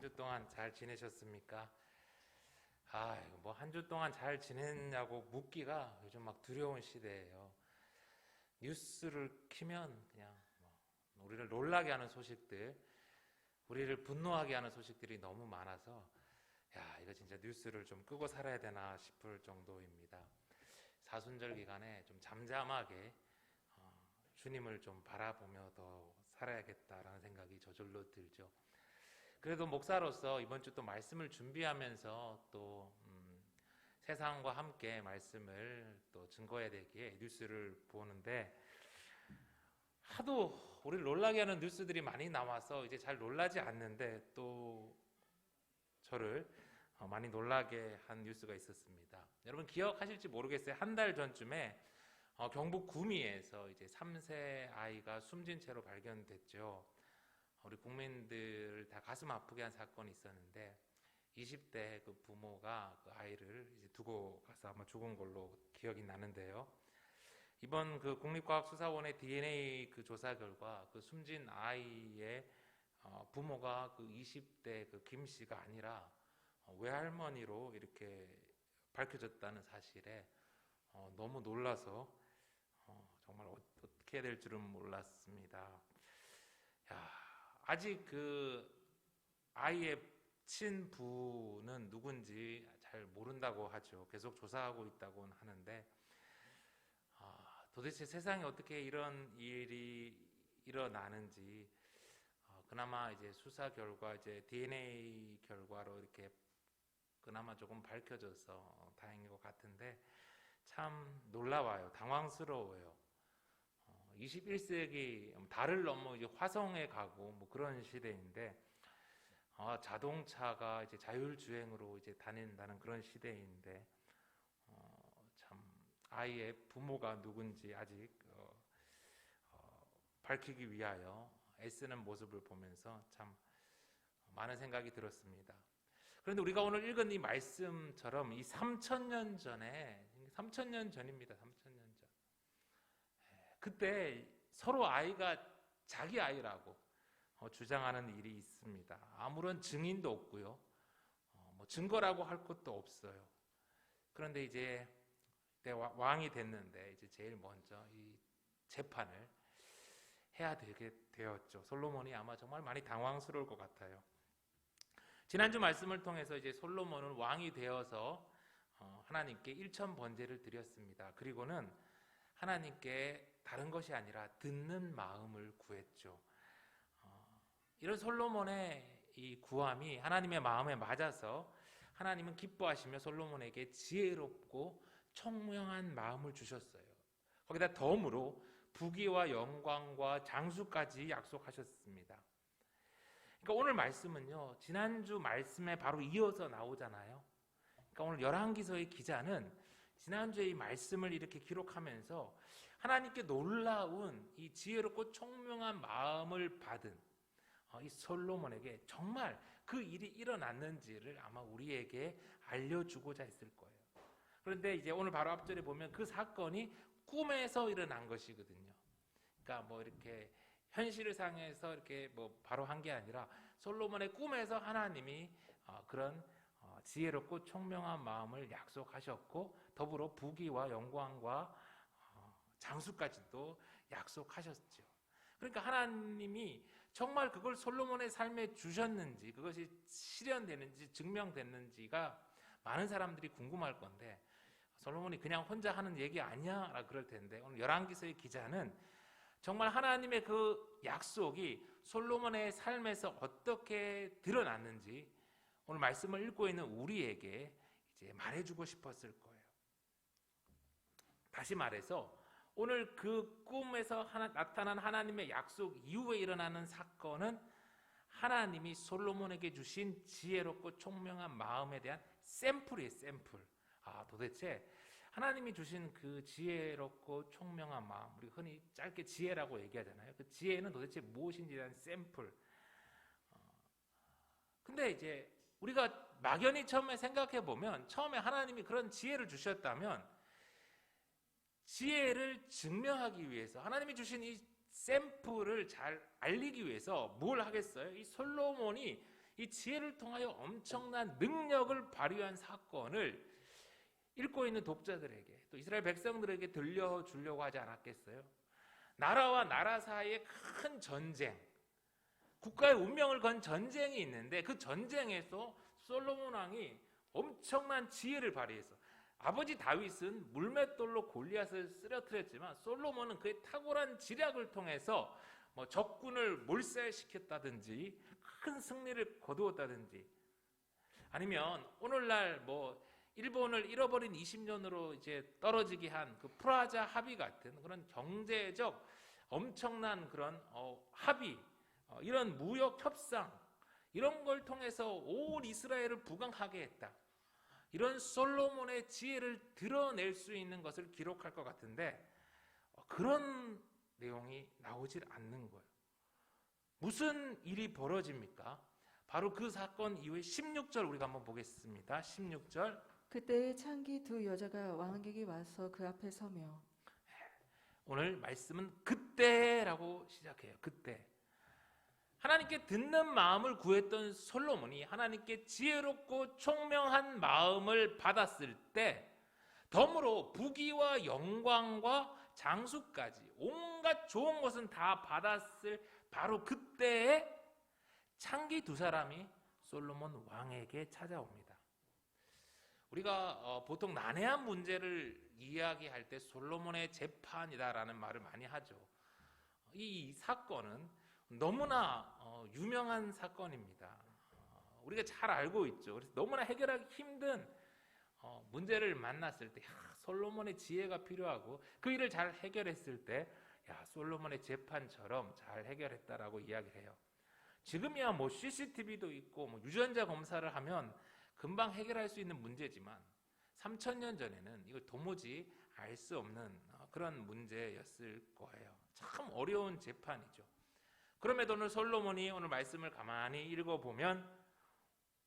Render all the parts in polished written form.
한 주 동안 잘 지내셨습니까? 이거 뭐 한 주 동안 잘 지냈냐고 묻기가 요즘 막 두려운 시대예요. 뉴스를 키면 그냥 우리를 놀라게 하는 소식들, 우리를 분노하게 하는 소식들이 너무 많아서 이거 진짜 뉴스를 좀 끄고 살아야 되나 싶을 정도입니다. 사순절 기간에 좀 잠잠하게 주님을 좀 바라보며 더 살아야겠다라는 생각이 저절로 들죠. 그래도 목사로서 이번 주 또 말씀을 준비하면서 또 세상과 함께 말씀을 또 증거해야 되기에 뉴스를 보는데 하도 우리를 놀라게 하는 뉴스들이 많이 나와서 이제 잘 놀라지 않는데 또 저를 많이 놀라게 한 뉴스가 있었습니다. 여러분 기억하실지 모르겠어요. 한 달 전쯤에 경북 구미에서 이제 3세 아이가 숨진 채로 발견됐죠. 우리 국민들 다 가슴 아프게 한 사건이 있었는데 20대 그 부모가 그 아이를 이제 두고 가서 아마 죽은 걸로 기억이 나는데요. 이번 그 국립과학수사원의 DNA 그 조사 결과 그 숨진 아이의 부모가 그 20대 그 김 씨가 아니라 외할머니로 이렇게 밝혀졌다는 사실에 너무 놀라서 정말 어떻게 해야 될 줄은 몰랐습니다. 아직 그 아이의 친부는 누군지 잘 모른다고 하죠. 계속 조사하고 있다고 하는데 도대체 세상에 어떻게 이런 일이 일어나는지 그나마 이제 수사 결과 이제 DNA 결과로 이렇게 그나마 조금 밝혀져서 다행인 것 같은데 참 놀라워요. 당황스러워요. 21세기 달을 넘어 이제 화성에 가고 뭐 그런 시대인데 자동차가 이제 자율주행으로 이제 다닌다는 그런 시대인데 참 아이의 부모가 누군지 아직 밝히기 위하여 애쓰는 모습을 보면서 참 많은 생각이 들었습니다. 그런데 우리가 오늘 읽은 이 말씀처럼 이 3,000년 전입니다. 3,000년 전. 그때 서로 아이가 자기 아이라고 주장하는 일이 있습니다. 아무런 증인도 없고요. 뭐 증거라고 할 것도 없어요. 그런데 이제 왕이 됐는데 이제 제일 먼저 이 재판을 해야 되게 되었죠. 솔로몬이 아마 정말 많이 당황스러울 것 같아요. 지난주 말씀을 통해서 이제 솔로몬은 왕이 되어서 하나님께 일천 번제를 드렸습니다. 그리고는 하나님께 다른 것이 아니라 듣는 마음을 구했죠. 이런 솔로몬의 이 구함이 하나님의 마음에 맞아서 하나님은 기뻐하시며 솔로몬에게 지혜롭고 청명한 마음을 주셨어요. 거기다 덤으로 부귀와 영광과 장수까지 약속하셨습니다. 그러니까 오늘 말씀은요, 지난주 말씀에 바로 이어서 나오잖아요. 그러니까 오늘 열왕기서의 기자는 지난주에 이 말씀을 이렇게 기록하면서 하나님께 놀라운 이 지혜롭고 총명한 마음을 받은 이 솔로몬에게 정말 그 일이 일어났는지를 아마 우리에게 알려주고자 했을 거예요. 그런데 이제 오늘 바로 앞절에 보면 그 사건이 꿈에서 일어난 것이거든요. 그러니까 뭐 이렇게 현실상에서 이렇게 뭐 바로 한 게 아니라 솔로몬의 꿈에서 하나님이 그런 지혜롭고 총명한 마음을 약속하셨고 더불어 부귀와 영광과 장수까지도 약속하셨죠. 그러니까 하나님이 정말 그걸 솔로몬의 삶에 주셨는지 그것이 실현되는지 증명됐는지가 많은 사람들이 궁금할 건데 솔로몬이 그냥 혼자 하는 얘기 아니야? 라고 그럴 텐데 오늘 열왕기서의 기자는 정말 하나님의 그 약속이 솔로몬의 삶에서 어떻게 드러났는지 오늘 말씀을 읽고 있는 우리에게 이제 말해주고 싶었을 거예요. 다시 말해서 오늘 그 꿈에서 나타난 하나님의 약속 이후에 일어나는 사건은 하나님이 솔로몬에게 주신 지혜롭고 총명한 마음에 대한 샘플이에요. 샘플. 도대체 하나님이 주신 그 지혜롭고 총명한 마음, 우리 흔히 짧게 지혜라고 얘기하잖아요. 그 지혜는 도대체 무엇인지에 대한 샘플. 근데 이제 우리가 막연히 처음에 생각해 보면 처음에 하나님이 그런 지혜를 주셨다면 지혜를 증명하기 위해서 하나님이 주신 이 샘플을 잘 알리기 위해서 뭘 하겠어요? 이 솔로몬이 이 지혜를 통하여 엄청난 능력을 발휘한 사건을 읽고 있는 독자들에게, 또 이스라엘 백성들에게 들려주려고 하지 않았겠어요? 나라와 나라 사이에 큰 전쟁, 국가의 운명을 건 전쟁이 있는데, 그 전쟁에서 솔로몬 왕이 엄청난 지혜를 발휘해서, 아버지 다윗은 물맷돌로 골리앗을 쓰러뜨렸지만 솔로몬은 그의 탁월한 지략을 통해서 적군을 몰살시켰다든지 큰 승리를 거두었다든지, 아니면 오늘날 일본을 잃어버린 20년으로 이제 떨어지게 한 그 프라자 합의 같은 그런 경제적 엄청난 그런 합의, 이런 무역 협상, 이런 걸 통해서 온 이스라엘을 부강하게 했다. 이런 솔로몬의 지혜를 드러낼 수 있는 것을 기록할 것 같은데 그런 내용이 나오질 않는 거예요. 무슨 일이 벌어집니까? 바로 그 사건 이후에 16절 우리가 한번 보겠습니다. 16절. 그때에 창기 두 여자가 왕에게 와서 그 앞에 서며. 오늘 말씀은 그때라고 시작해요. 그때. 하나님께 듣는 마음을 구했던 솔로몬이 하나님께 지혜롭고 총명한 마음을 받았을 때, 덤으로 부귀와 영광과 장수까지 온갖 좋은 것은 다 받았을 바로 그때에 창기 두 사람이 솔로몬 왕에게 찾아옵니다. 우리가 보통 난해한 문제를 이야기할 때 솔로몬의 재판이다라는 말을 많이 하죠. 이 사건은 너무나 유명한 사건입니다. 우리가 잘 알고 있죠. 그래서 너무나 해결하기 힘든 문제를 만났을 때 솔로몬의 지혜가 필요하고, 그 일을 잘 해결했을 때 솔로몬의 재판처럼 잘 해결했다라고 이야기를 해요. 지금이야 CCTV도 있고 유전자 검사를 하면 금방 해결할 수 있는 문제지만 3000년 전에는 이걸 도무지 알 수 없는 그런 문제였을 거예요. 참 어려운 재판이죠. 그럼에도 오늘 솔로몬이 오늘 말씀을 가만히 읽어보면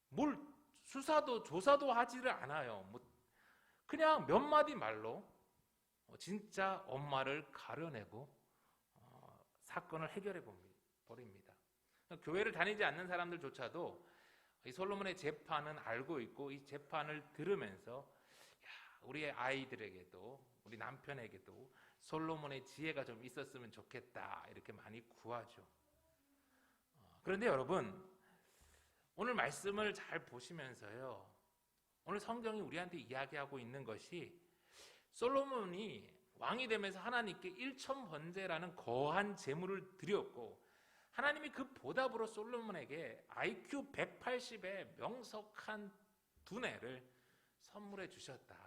뭘 수사도 조사도 하지를 않아요. 그냥 몇 마디 말로 진짜 엄마를 가려내고 사건을 해결해 버립니다. 교회를 다니지 않는 사람들조차도 이 솔로몬의 재판은 알고 있고, 이 재판을 들으면서 우리의 아이들에게도 우리 남편에게도 솔로몬의 지혜가 좀 있었으면 좋겠다 이렇게 많이 구하죠. 그런데 여러분, 오늘 말씀을 잘 보시면서요, 오늘 성경이 우리한테 이야기하고 있는 것이 솔로몬이 왕이 되면서 하나님께 일천번제라는 거한 제물을 드렸고, 하나님이 그 보답으로 솔로몬에게 IQ 180의 명석한 두뇌를 선물해 주셨다.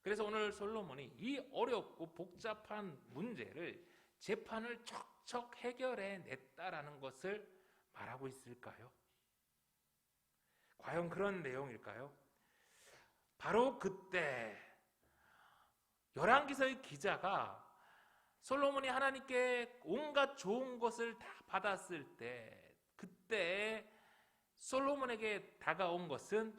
그래서 오늘 솔로몬이 이 어렵고 복잡한 문제를 재판을 척척 해결해 냈다라는 것을 말하고 있을까요? 과연 그런 내용일까요? 바로 그때 열왕기서의 기자가 솔로몬이 하나님께 온갖 좋은 것을 다 받았을 때, 그때 솔로몬에게 다가온 것은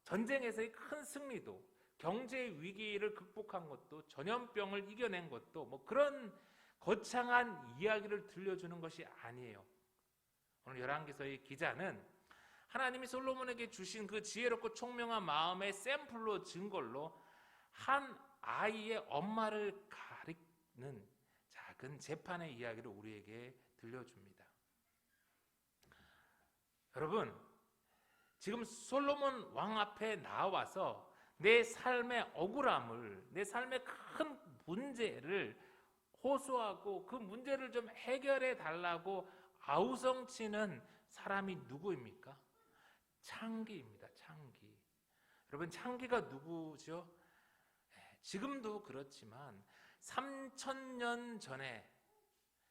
전쟁에서의 큰 승리도, 경제 위기를 극복한 것도, 전염병을 이겨낸 것도 그런 거창한 이야기를 들려주는 것이 아니에요. 오늘 열왕기서의 기자는 하나님이 솔로몬에게 주신 그 지혜롭고 총명한 마음의 샘플로 증거로 한 아이의 엄마를 가리는 작은 재판의 이야기를 우리에게 들려줍니다. 여러분, 지금 솔로몬 왕 앞에 나와서 내 삶의 억울함을, 내 삶의 큰 문제를 호소하고 그 문제를 좀 해결해 달라고 아우성치는 사람이 누구입니까? 창기입니다. 창기. 여러분, 창기가 누구죠? 지금도 그렇지만 3000년 전에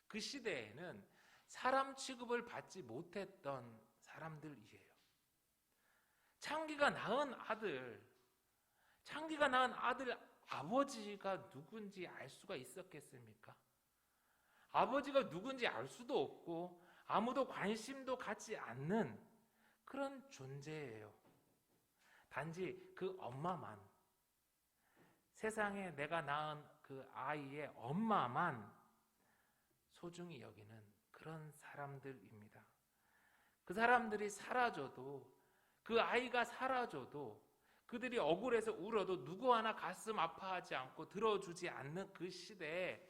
그 시대에는 사람 취급을 받지 못했던 사람들이에요. 창기가 낳은 아들 아버지가 누군지 알 수가 있었겠습니까? 아버지가 누군지 알 수도 없고 아무도 관심도 갖지 않는 그런 존재예요. 단지 그 엄마만, 세상에 내가 낳은 그 아이의 엄마만 소중히 여기는 그런 사람들입니다. 그 사람들이 사라져도, 그 아이가 사라져도, 그들이 억울해서 울어도 누구 하나 가슴 아파하지 않고 들어주지 않는 그 시대에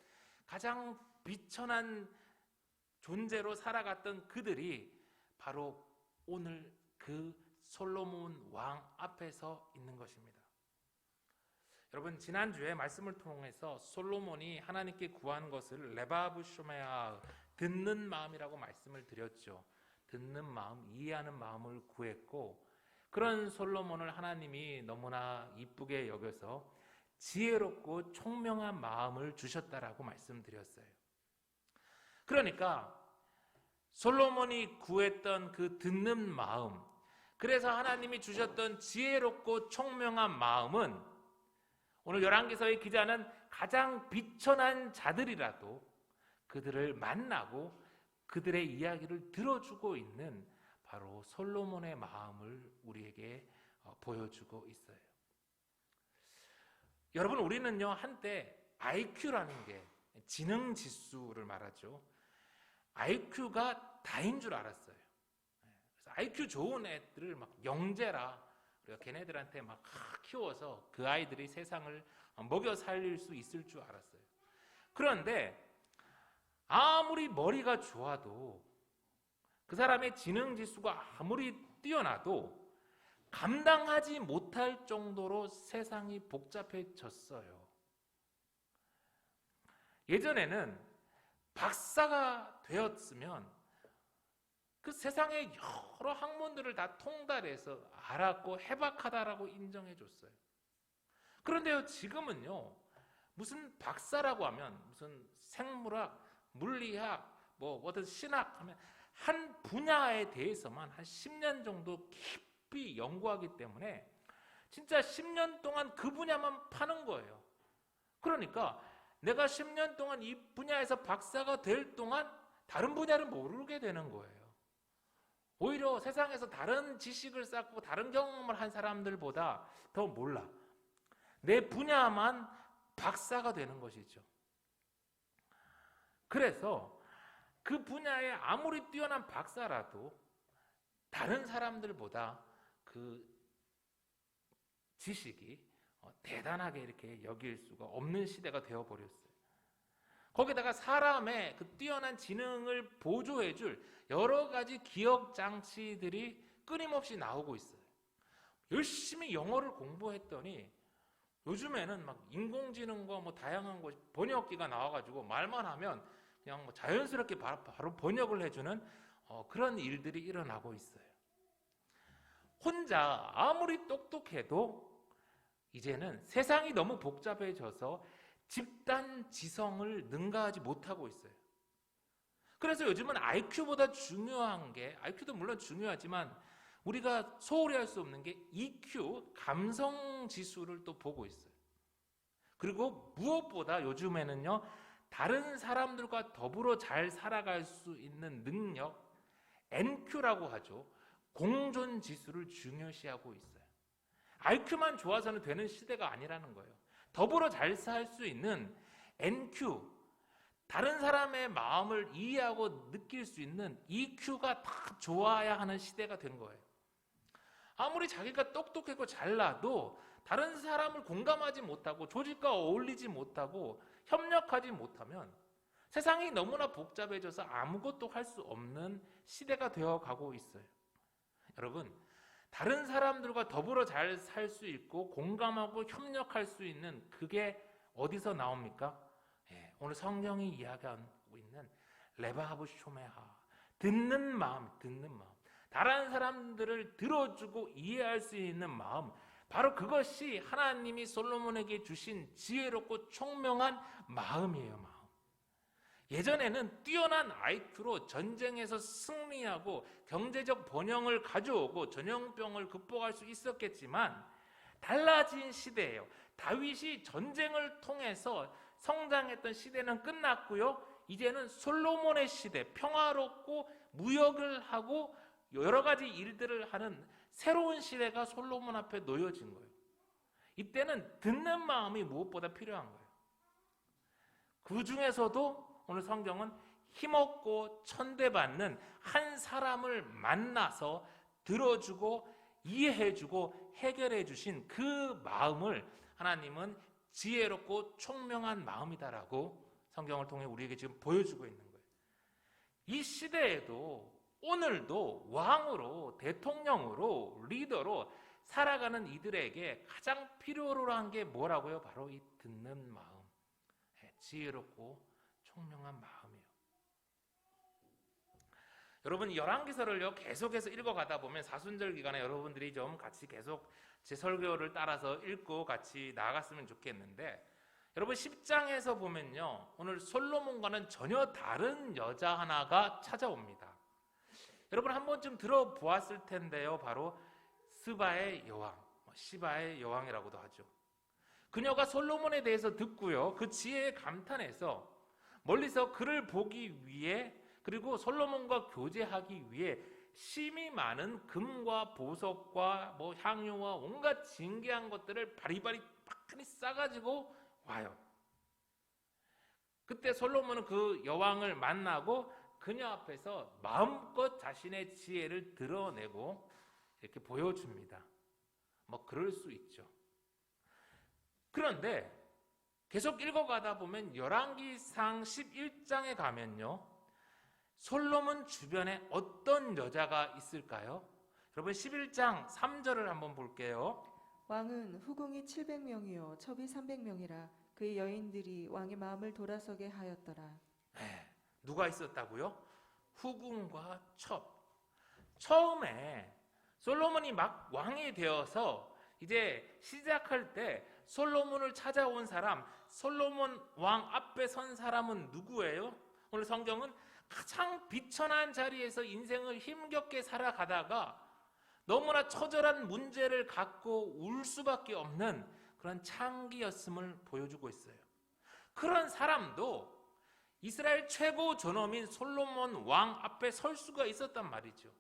가장 비천한 존재로 살아갔던 그들이 바로 오늘 그 솔로몬 왕 앞에서 있는 것입니다. 여러분, 지난주에 말씀을 통해서 솔로몬이 하나님께 구한 것을 레바브 쇼메아, 듣는 마음이라고 말씀을 드렸죠. 듣는 마음, 이해하는 마음을 구했고, 그런 솔로몬을 하나님이 너무나 이쁘게 여겨서 지혜롭고 총명한 마음을 주셨다라고 말씀드렸어요. 그러니까 솔로몬이 구했던 그 듣는 마음, 그래서 하나님이 주셨던 지혜롭고 총명한 마음은 오늘 열왕기서의 기자는 가장 비천한 자들이라도 그들을 만나고 그들의 이야기를 들어주고 있는 바로 솔로몬의 마음을 우리에게 보여주고 있어요. 여러분, 우리는요 한때 IQ라는 게 지능 지수를 말하죠. IQ가 다인 줄 알았어요. 그래서 IQ 좋은 애들을 막 영재라, 우리가 걔네들한테 막 키워서 그 아이들이 세상을 먹여 살릴 수 있을 줄 알았어요. 그런데 아무리 머리가 좋아도, 그 사람의 지능 지수가 아무리 뛰어나도 감당하지 못할 정도로 세상이 복잡해졌어요. 예전에는 박사가 되었으면 그 세상의 여러 학문들을 다 통달해서 알았고 해박하다라고 인정해 줬어요. 그런데요, 지금은요, 무슨 박사라고 하면 무슨 생물학, 물리학, 어떤 신학 하면 한 분야에 대해서만 한 10년 정도 깊이 연구하기 때문에 진짜 10년 동안 그 분야만 파는 거예요. 그러니까 내가 10년 동안 이 분야에서 박사가 될 동안 다른 분야를 모르게 되는 거예요. 오히려 세상에서 다른 지식을 쌓고 다른 경험을 한 사람들보다 더 몰라. 내 분야만 박사가 되는 것이죠. 그래서 그 분야에 아무리 뛰어난 박사라도 다른 사람들보다 그 지식이 대단하게 이렇게 여길 수가 없는 시대가 되어버렸어요. 거기다가 사람의 그 뛰어난 지능을 보조해줄 여러 가지 기억 장치들이 끊임없이 나오고 있어요. 열심히 영어를 공부했더니 요즘에는 막 인공지능과 다양한 것, 번역기가 나와가지고 말만 하면 그냥 자연스럽게 바로 번역을 해주는 그런 일들이 일어나고 있어요. 혼자 아무리 똑똑해도 이제는 세상이 너무 복잡해져서 집단 지성을 능가하지 못하고 있어요. 그래서 요즘은 IQ보다 중요한 게, IQ도 물론 중요하지만 우리가 소홀히 할 수 없는 게 EQ, 감성 지수를 또 보고 있어요. 그리고 무엇보다 요즘에는요, 다른 사람들과 더불어 잘 살아갈 수 있는 능력, NQ라고 하죠. 공존 지수를 중요시하고 있어요. IQ만 좋아서는 되는 시대가 아니라는 거예요. 더불어 잘 살 수 있는 NQ, 다른 사람의 마음을 이해하고 느낄 수 있는 EQ가 다 좋아야 하는 시대가 된 거예요. 아무리 자기가 똑똑하고 잘나도 다른 사람을 공감하지 못하고 조직과 어울리지 못하고 협력하지 못하면 세상이 너무나 복잡해져서 아무것도 할 수 없는 시대가 되어가고 있어요. 여러분, 다른 사람들과 더불어 잘 살 수 있고 공감하고 협력할 수 있는 그게 어디서 나옵니까? 오늘 성경이 이야기하고 있는 레바하브 쇼메하, 듣는 마음. 다른 사람들을 들어주고 이해할 수 있는 마음, 바로 그것이 하나님이 솔로몬에게 주신 지혜롭고 총명한 마음이에요. 마음. 예전에는 뛰어난 IQ로 전쟁에서 승리하고 경제적 번영을 가져오고 전염병을 극복할 수 있었겠지만 달라진 시대예요. 다윗이 전쟁을 통해서 성장했던 시대는 끝났고요. 이제는 솔로몬의 시대, 평화롭고 무역을 하고 여러 가지 일들을 하는 새로운 시대가 솔로몬 앞에 놓여진 거예요. 이때는 듣는 마음이 무엇보다 필요한 거예요. 그 중에서도 오늘 성경은 힘없고 천대받는 한 사람을 만나서 들어주고 이해해주고 해결해 주신 그 마음을 하나님은 지혜롭고 총명한 마음이다라고 성경을 통해 우리에게 지금 보여주고 있는 거예요. 이 시대에도 오늘도 왕으로, 대통령으로, 리더로 살아가는 이들에게 가장 필요로 한 게 뭐라고요? 바로 이 듣는 마음, 지혜롭고 총명한 마음이에요. 여러분, 열왕기서를요 계속해서 읽어가다 보면 사순절 기간에 여러분들이 좀 같이 계속 제 설교를 따라서 읽고 같이 나아갔으면 좋겠는데, 여러분 10장에서 보면요, 오늘 솔로몬과는 전혀 다른 여자 하나가 찾아옵니다. 여러분 한 번쯤 들어보았을 텐데요, 바로 스바의 여왕, 시바의 여왕이라고도 하죠. 그녀가 솔로몬에 대해서 듣고요, 그 지혜에 감탄해서 멀리서 그를 보기 위해, 그리고 솔로몬과 교제하기 위해 심이 많은 금과 보석과 향유와 온갖 진귀한 것들을 바리바리 팍하니 싸가지고 와요. 그때 솔로몬은 그 여왕을 만나고 그녀 앞에서 마음껏 자신의 지혜를 드러내고 이렇게 보여줍니다. 그럴 수 있죠. 그런데 계속 읽어가다 보면 열왕기상 11장에 가면요, 솔로몬 주변에 어떤 여자가 있을까요? 여러분 11장 3절을 한번 볼게요. 왕은 후궁이 700명이요 첩이 300명이라 그의 여인들이 왕의 마음을 돌아서게 하였더라. 누가 있었다고요? 후궁과 첩. 처음에 솔로몬이 막 왕이 되어서 이제 시작할 때 솔로몬을 찾아온 사람, 솔로몬 왕 앞에 선 사람은 누구예요? 오늘 성경은 가장 비천한 자리에서 인생을 힘겹게 살아가다가 너무나 처절한 문제를 갖고 울 수밖에 없는 그런 창기였음을 보여주고 있어요. 그런 사람도 이스라엘 최고 존엄인 솔로몬 왕 앞에 설 수가 있었단 말이죠.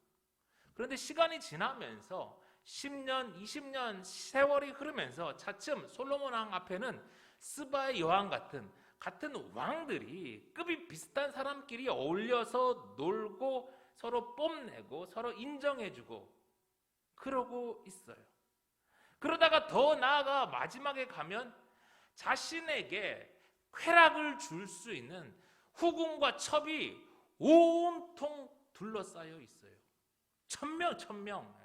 그런데 시간이 지나면서 10년, 20년 세월이 흐르면서 차츰 솔로몬 왕 앞에는 스바의 여왕 같은 왕들이 급이 비슷한 사람끼리 어울려서 놀고 서로 뽐내고 서로 인정해주고 그러고 있어요. 그러다가 더 나아가 마지막에 가면 자신에게 쾌락을 줄 수 있는 후궁과 첩이 온통 둘러싸여 있어요. 천명.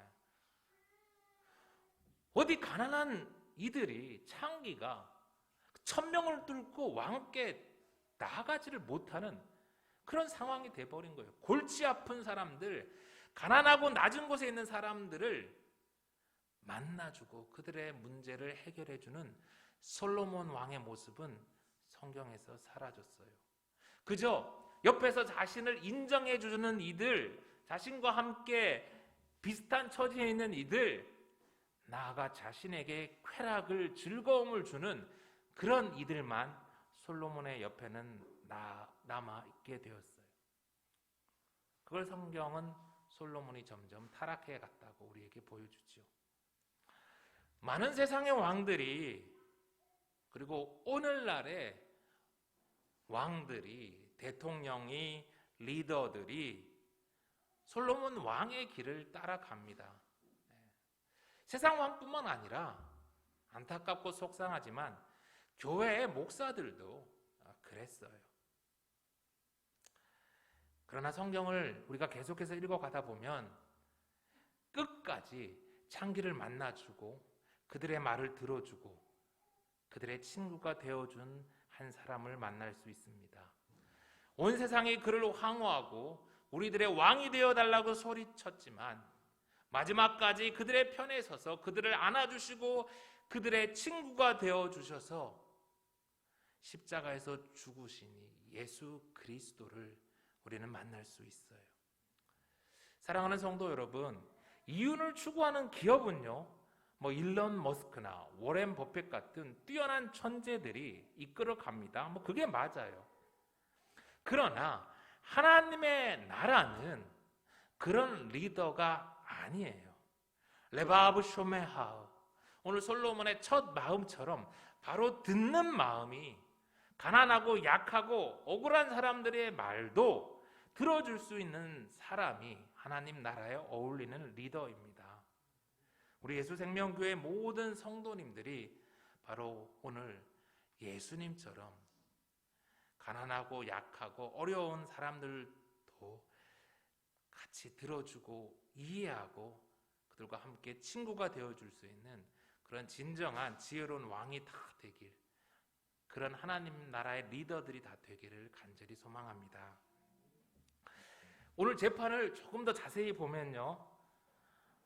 어디 가난한 이들이, 창기가 1000명을 뚫고 왕께 나아가지를 못하는 그런 상황이 돼버린 거예요. 골치 아픈 사람들, 가난하고 낮은 곳에 있는 사람들을 만나주고 그들의 문제를 해결해주는 솔로몬 왕의 모습은 성경에서 사라졌어요. 그저 옆에서 자신을 인정해주는 이들, 자신과 함께 비슷한 처지에 있는 이들, 나아가 자신에게 쾌락을, 즐거움을 주는 그런 이들만 솔로몬의 옆에는 남아있게 되었어요. 그걸 성경은 솔로몬이 점점 타락해 갔다고 우리에게 보여주죠. 많은 세상의 왕들이, 그리고 오늘날의 왕들이, 대통령이, 리더들이 솔로몬 왕의 길을 따라갑니다. 세상 왕뿐만 아니라 안타깝고 속상하지만 교회의 목사들도 그랬어요. 그러나 성경을 우리가 계속해서 읽어가다 보면 끝까지 창기를 만나주고 그들의 말을 들어주고 그들의 친구가 되어준 한 사람을 만날 수 있습니다. 온 세상이 그를 황호하고 우리들의 왕이 되어달라고 소리쳤지만 마지막까지 그들의 편에 서서 그들을 안아주시고 그들의 친구가 되어주셔서 십자가에서 죽으시니 예수 그리스도를 우리는 만날 수 있어요. 사랑하는 성도 여러분, 이윤을 추구하는 기업은요, 일론 머스크나 워렌 버핏 같은 뛰어난 천재들이 이끌어갑니다. 그게 맞아요. 그러나 하나님의 나라는 그런 리더가 아니에요. 레바브 쇼메하우, 오늘 솔로몬의 첫 마음처럼 바로 듣는 마음이 가난하고 약하고 억울한 사람들의 말도 들어줄 수 있는 사람이 하나님 나라에 어울리는 리더입니다. 우리 예수생명교회 모든 성도님들이 바로 오늘 예수님처럼 가난하고 약하고 어려운 사람들도 같이 들어주고 이해하고 그들과 함께 친구가 되어줄 수 있는 그런 진정한 지혜로운 왕이 다 되길, 그런 하나님 나라의 리더들이 다 되기를 간절히 소망합니다. 오늘 재판을 조금 더 자세히 보면요,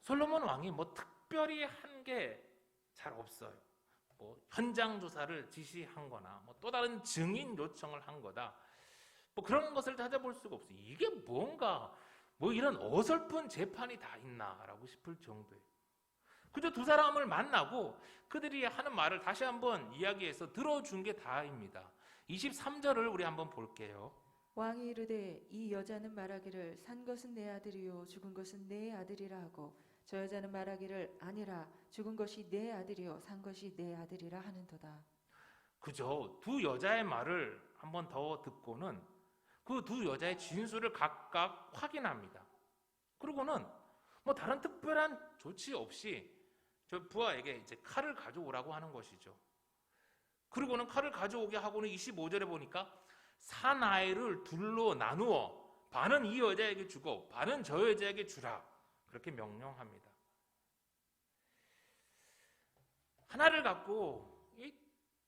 솔로몬 왕이 뭐 특별히 한 게 잘 없어요. 뭐 현장 조사를 지시한 거나 뭐 또 다른 증인 요청을 한 거다, 뭐 그런 것을 찾아볼 수가 없어요. 이게 뭔가 뭐 이런 어설픈 재판이 다 있나라고 싶을 정도예요. 그저 두 사람을 만나고 그들이 하는 말을 다시 한번 이야기해서 들어준 게 다입니다. 23절을 우리 한번 볼게요. 왕이 이르되 이 여자는 말하기를 산 것은 내 아들이요 죽은 것은 내 아들이라 하고 저 여자는 말하기를 아니라 죽은 것이 내 아들이요 산 것이 내 아들이라 하는도다. 그저 두 여자의 말을 한번 더 듣고는 그 두 여자의 진술을 각각 확인합니다. 그리고는 뭐 다른 특별한 조치 없이 저 부하에게 이제 칼을 가져오라고 하는 것이죠. 그리고는 칼을 가져오게 하고는 25절에 보니까 사나이를 둘로 나누어 반은 이 여자에게 주고 반은 저 여자에게 주라, 그렇게 명령합니다. 하나를 갖고 이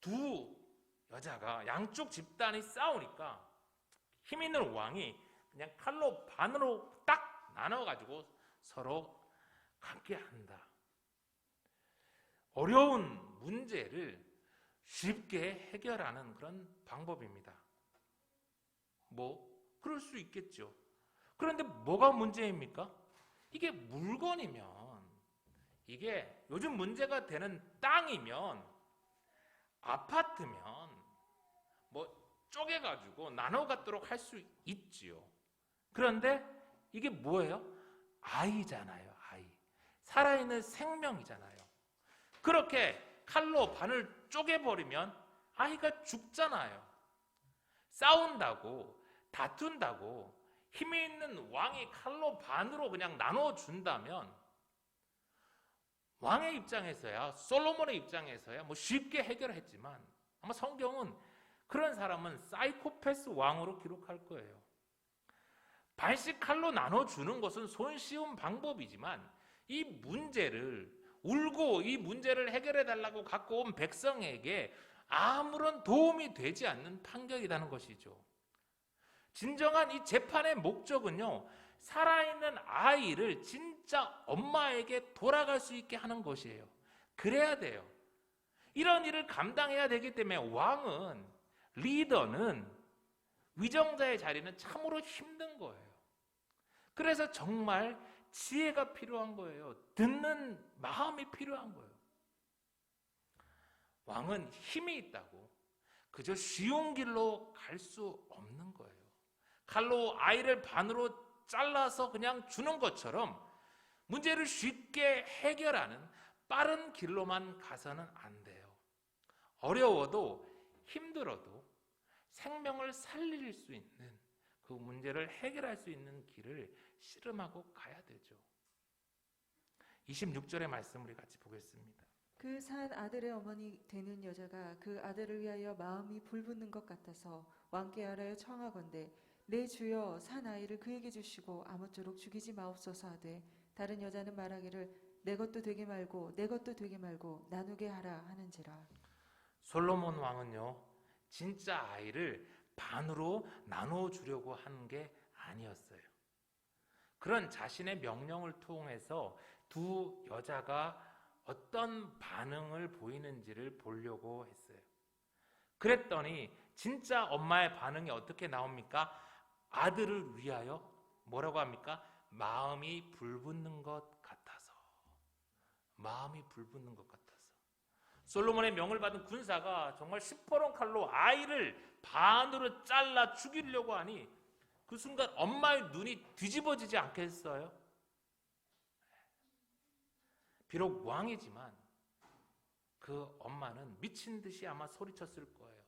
두 여자가 양쪽 집단이 싸우니까 힘 있는 왕이 그냥 칼로 반으로 딱 나눠가지고 서로 함께 한다. 어려운 문제를 쉽게 해결하는 그런 방법입니다. 뭐 그럴 수 있겠죠. 그런데 뭐가 문제입니까? 이게 물건이면, 이게 요즘 문제가 되는 땅이면, 아파트면 뭐 쪼개가지고 나눠 갖도록 할 수 있지요. 그런데 이게 뭐예요? 아이잖아요. 아이. 살아있는 생명이잖아요. 그렇게 칼로 반을 쪼개버리면 아이가 죽잖아요. 싸운다고, 다툰다고 힘이 있는 왕이 칼로 반으로 그냥 나눠준다면 왕의 입장에서야, 솔로몬의 입장에서야 뭐 쉽게 해결했지만 아마 성경은 그런 사람은 사이코패스 왕으로 기록할 거예요. 반씩 칼로 나눠주는 것은 손쉬운 방법이지만 이 문제를 울고 이 문제를 해결해달라고 갖고 온 백성에게 아무런 도움이 되지 않는 판결이라는 것이죠. 진정한 이 재판의 목적은요, 살아있는 아이를 진짜 엄마에게 돌아갈 수 있게 하는 것이에요. 그래야 돼요. 이런 일을 감당해야 되기 때문에 왕은, 리더는, 위정자의 자리는 참으로 힘든 거예요. 그래서 정말 지혜가 필요한 거예요. 듣는 마음이 필요한 거예요. 왕은 힘이 있다고 그저 쉬운 길로 갈 수 없는 거예요. 칼로 아이를 반으로 잘라서 그냥 주는 것처럼 문제를 쉽게 해결하는 빠른 길로만 가서는 안 돼요. 어려워도 힘들어도 생명을 살릴 수 있는 그 문제를 해결할 수 있는 길을 씨름하고 가야 되죠. 26절의 말씀 우리 같이 보겠습니다. 그 산 아들의 어머니 되는 여자가 그 아들을 위하여 마음이 불붙는 것 같아서 왕께 알아여 청하건대 내 주여 산 아이를 그에게 주시고 아무쪼록 죽이지 마옵소서 하되 다른 여자는 말하기를 내 것도 되게 말고 내 것도 되게 말고 나누게 하라 하는지라. 솔로몬 왕은요, 진짜 아이를 반으로 나눠 주려고 하는 게 아니었어요. 그런 자신의 명령을 통해서 두 여자가 어떤 반응을 보이는지를 보려고 했어요. 그랬더니 진짜 엄마의 반응이 어떻게 나옵니까? 아들을 위하여 뭐라고 합니까? 마음이 불붙는 것 같아서. 마음이 불붙는 것 같아서. 솔로몬의 명을 받은 군사가 정말 시퍼런 칼로 아이를 반으로 잘라 죽이려고 하니 그 순간 엄마의 눈이 뒤집어지지 않겠어요? 비록 왕이지만 그 엄마는 미친 듯이 아마 소리쳤을 거예요.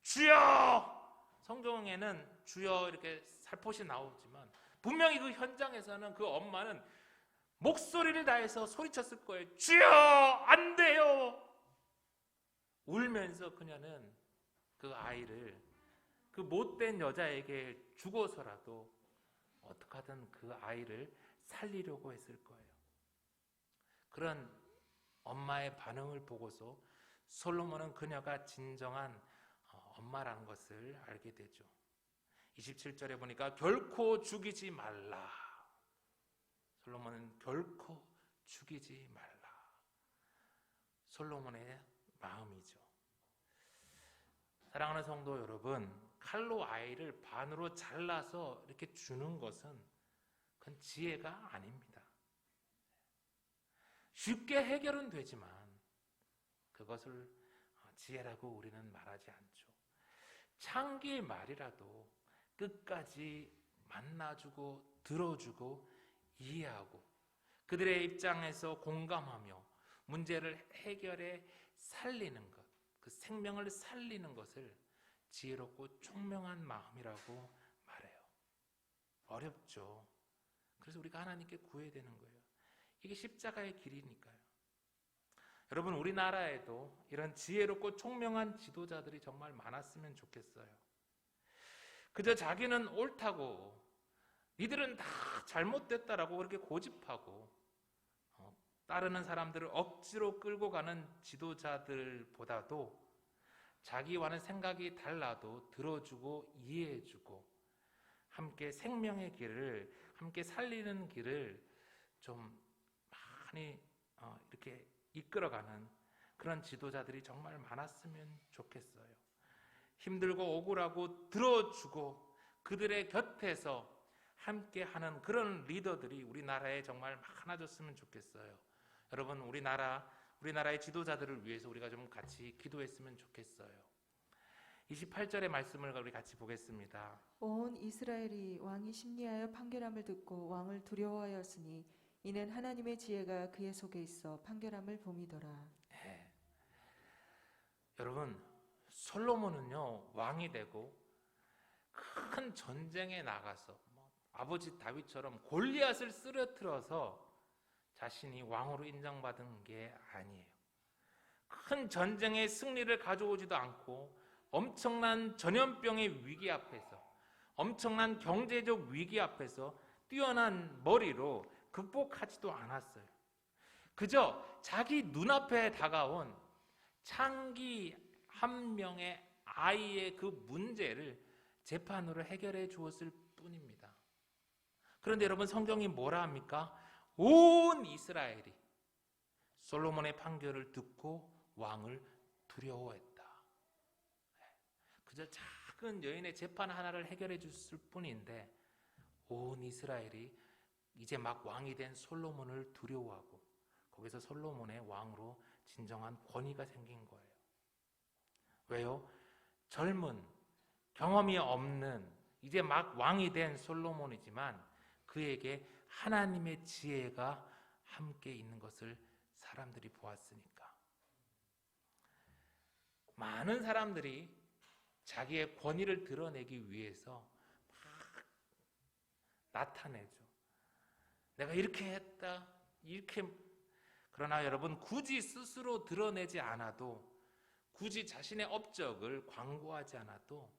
주여! 성경에는 주여 이렇게 살포시 나오지만 분명히 그 현장에서는 그 엄마는 목소리를 다해서 소리쳤을 거예요. 주여! 안 돼요! 울면서 그녀는 그 아이를 그 못된 여자에게 주고서라도 어떻게 하든 그 아이를 살리려고 했을 거예요. 그런 엄마의 반응을 보고서 솔로몬은 그녀가 진정한 엄마라는 것을 알게 되죠. 27절에 보니까 결코 죽이지 말라. 솔로몬은 결코 죽이지 말라. 솔로몬의 마음이죠. 사랑하는 성도 여러분, 칼로 아이를 반으로 잘라서 이렇게 주는 것은 그건 지혜가 아닙니다. 쉽게 해결은 되지만 그것을 지혜라고 우리는 말하지 않죠. 창기의 말이라도 끝까지 만나주고 들어주고 이해하고 그들의 입장에서 공감하며 문제를 해결해 살리는 것, 그 생명을 살리는 것을 지혜롭고 총명한 마음이라고 말해요. 어렵죠. 그래서 우리가 하나님께 구해야 되는 거예요. 이게 십자가의 길이니까요. 여러분, 우리나라에도 이런 지혜롭고 총명한 지도자들이 정말 많았으면 좋겠어요. 그저 자기는 옳다고, 니들은 다 잘못됐다라고 그렇게 고집하고 따르는 사람들을 억지로 끌고 가는 지도자들보다도 자기와는 생각이 달라도 들어주고 이해해주고 함께 생명의 길을, 함께 살리는 길을 좀 많이 이렇게 이끌어가는 그런 지도자들이 정말 많았으면 좋겠어요. 힘들고 억울하고 들어주고 그들의 곁에서 함께하는 그런 리더들이 우리나라에 정말 많아졌으면 좋겠어요. 여러분, 우리나라의 지도자들을 위해서 우리가 좀 같이 기도했으면 좋겠어요. 28절의 말씀을 우리 같이 보겠습니다. 온 이스라엘이 왕이 심리하여 판결함을 듣고 왕을 두려워하였으니 이는 하나님의 지혜가 그의 속에 있어 판결함을 봄이더라. 네. 여러분, 솔로몬은요 왕이 되고 큰 전쟁에 나가서 아버지 다윗처럼 골리앗을 쓰러뜨려서 자신이 왕으로 인정받은 게 아니에요. 큰 전쟁의 승리를 가져오지도 않고 엄청난 전염병의 위기 앞에서, 엄청난 경제적 위기 앞에서 뛰어난 머리로 극복하지도 않았어요. 그저 자기 눈앞에 다가온 창기 한 명의 아이의 그 문제를 재판으로 해결해 주었을 뿐입니다. 그런데 여러분, 성경이 뭐라 합니까? 온 이스라엘이 솔로몬의 판결을 듣고 왕을 두려워했다. 그저 작은 여인의 재판 하나를 해결해 줬을 뿐인데 온 이스라엘이 이제 막 왕이 된 솔로몬을 두려워하고 거기서 솔로몬의 왕으로 진정한 권위가 생긴 거예요. 왜요? 젊은, 경험이 없는 이제 막 왕이 된 솔로몬이지만 그에게 하나님의 지혜가 함께 있는 것을 사람들이 보았으니까. 많은 사람들이 자기의 권위를 드러내기 위해서 막 나타내죠. 내가 이렇게 했다, 이렇게. 그러나 여러분, 굳이 스스로 드러내지 않아도, 굳이 자신의 업적을 광고하지 않아도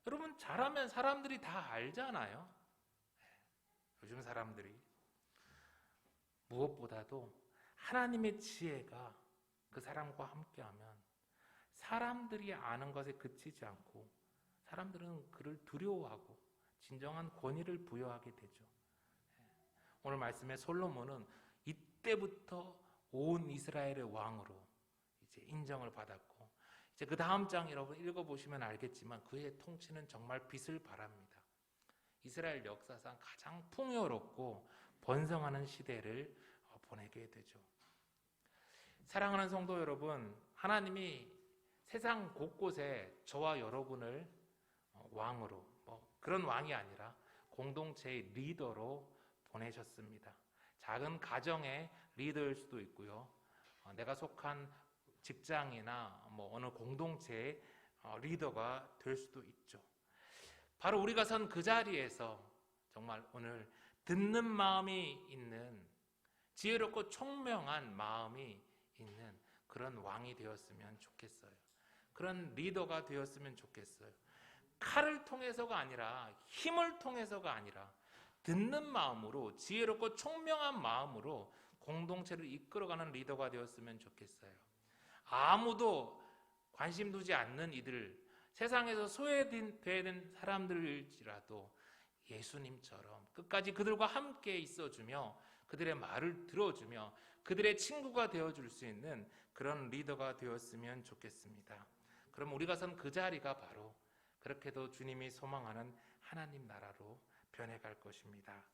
여러분, 잘하면 사람들이 다 알잖아요. 요즘 사람들이 무엇보다도 하나님의 지혜가 그 사람과 함께하면 사람들이 아는 것에 그치지 않고 사람들은 그를 두려워하고 진정한 권위를 부여하게 되죠. 오늘 말씀에 솔로몬은 이때부터 온 이스라엘의 왕으로 이제 인정을 받았고, 이제 그 다음 장 여러분 읽어보시면 알겠지만 그의 통치는 정말 빛을 발합니다. 이스라엘 역사상 가장 풍요롭고 번성하는 시대를 보내게 되죠. 사랑하는 성도 여러분, 하나님이 세상 곳곳에 저와 여러분을 왕으로, 그런 왕이 아니라 공동체의 리더로 보내셨습니다. 작은 가정의 리더일 수도 있고요. 내가 속한 직장이나 어느 공동체의 리더가 될 수도 있죠. 바로 우리가 선 그 자리에서 정말 오늘 듣는 마음이 있는, 지혜롭고 총명한 마음이 있는 그런 왕이 되었으면 좋겠어요. 그런 리더가 되었으면 좋겠어요. 칼을 통해서가 아니라, 힘을 통해서가 아니라 듣는 마음으로, 지혜롭고 총명한 마음으로 공동체를 이끌어가는 리더가 되었으면 좋겠어요. 아무도 관심 두지 않는 이들, 세상에서 소외된 사람들일지라도 예수님처럼 끝까지 그들과 함께 있어주며 그들의 말을 들어주며 그들의 친구가 되어줄 수 있는 그런 리더가 되었으면 좋겠습니다. 그럼 우리가 선 그 자리가 바로 그렇게도 주님이 소망하는 하나님 나라로 변해갈 것입니다.